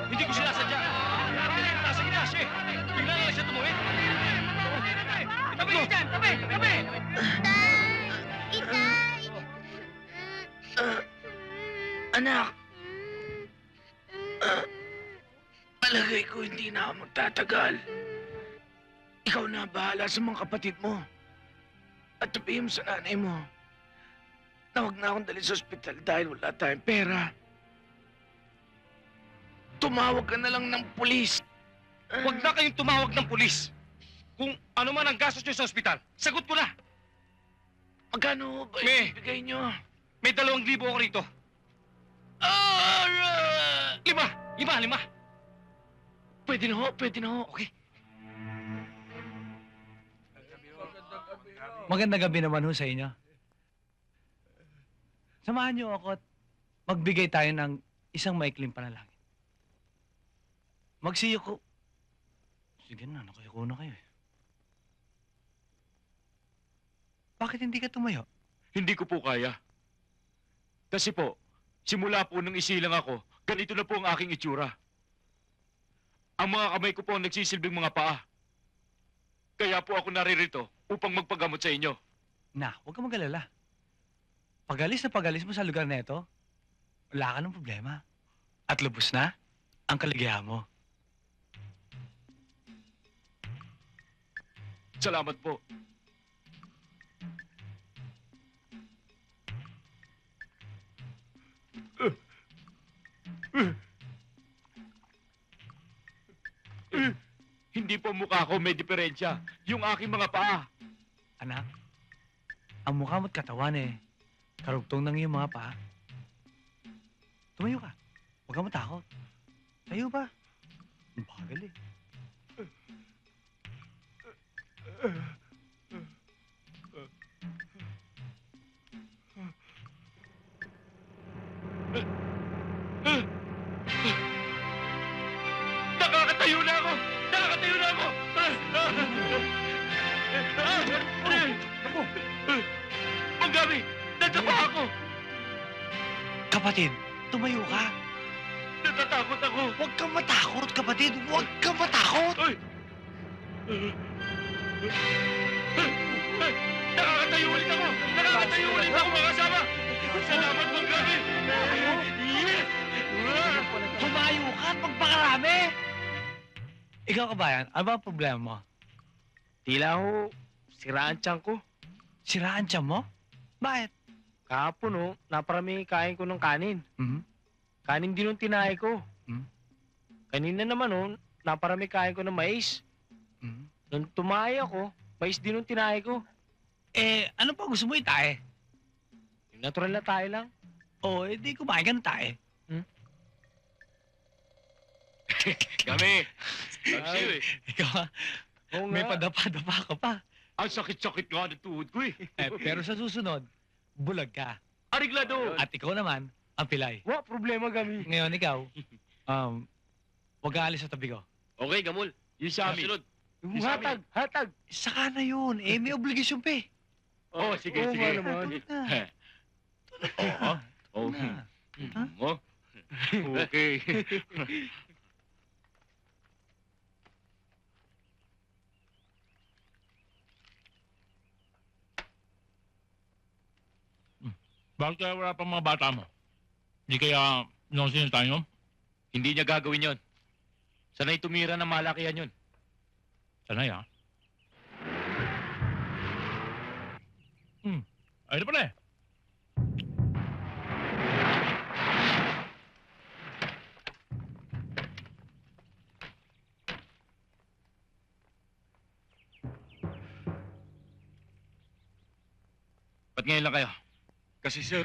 Hindi ko sinasadya. Nasa ginaas siya eh. Bigla lang siya tumuwid. Tabi! Tabi! Tabi! Tabi! Itay! Itay! Anak, palagay ko hindi na ako magtatagal. Ikaw na bahala sa mga kapatid mo. At sabihin mo sa nanay mo na huwag na akong dalhin sa ospital dahil wala tayong pera. Tumawag ka na lang ng pulis. Huwag na kayong tumawag ng pulis. Kung ano man ang gastos niyo sa ospital, sagot ko na. Magkano ba May- ibigay nyo? May 2,000 ako rito. Ah! 5! Pwede na ho, pwede na ho. Okay. Magandang gabi naman ho sa inyo. Samahan niyo ako at magbigay tayo ng isang maikling panalangin. Magsiyo ko. Sige na, nakayuko na kayo eh. Bakit hindi ka tumayo? Hindi ko po kaya. Kasi po, simula po nung isilang ako, ganito na po ang aking itsura. Ang mga kamay ko po ang nagsisilbing mga paa. Kaya po ako naririto upang magpagamot sa inyo. Na, huwag kang mag-alala. Pag-alis mo sa lugar na ito, wala ka ng problema. At lubos na ang kaligayahan mo. Salamat po. Hindi po mukha ko may diferensya. Yung aking mga paa. Anak, ang mukha mo't katawan eh. Karugtong ng iyong mga paa. Tumayo ka. Huwag kang matakot. Tayo ba? Ang bagal eh. Nakakatayo na ako! Nakakatayo na ako! Ako, Ang gabi! Nadapa ako! kapatid, tumayo ka. Natatakot ako! Huwag kang matakot, kapatid. Huwag kang matakot. Ay! Nakakatayo ulit ako! Nakakatayo ulit ako, mga kasama! Salamat mong gabi! Yes! Tumayo ka at magpakarami. Ikaw, kabayan, ano ba ang problema mo? Tila ho, siraan tiyan ko. Siraan tiyan mo? Bakit? Kahapon ho, naparami kain ko ng kanin. Mhm. Kanin din yung tinay ko. Hmm? Kanina naman ho, naparami kain ko ng mais. Mhm. Nung tumaya ko, mais din yung tinay ko. Eh, ano pa gusto mo itae? Yung natural na tayo lang. Oo, eh, di kumain ka ng tae. Kami! Sabi eh. Ikaw, Oo may nga. padapa-dapa ka pa. Ang sakit-sakit nga ng tuhod ko eh. Pero sa susunod, bulag ka. Ariglado! At ikaw naman, ang pilay. Wa, problema kami. Ngayon, ikaw, huwag ka alis sa tabi ko. Okay, Gamul. Yung sa amin. Sunod. Yung hatag, hatag. Saka na yun. Eh, may obligasyon pa eh. Oh, sige, Oo sige. nga naman. Tulog na. Oo. Oh. na. Oh. Okay. Bakit kaya wala pang mga bata mo? Hindi kaya nonsense tayo? Hindi niya gagawin yon. Sanay tumira ng malakihan yun. Sanay ha? Ayun na pala eh. Ba't ngayon lang kayo? Kasi sir,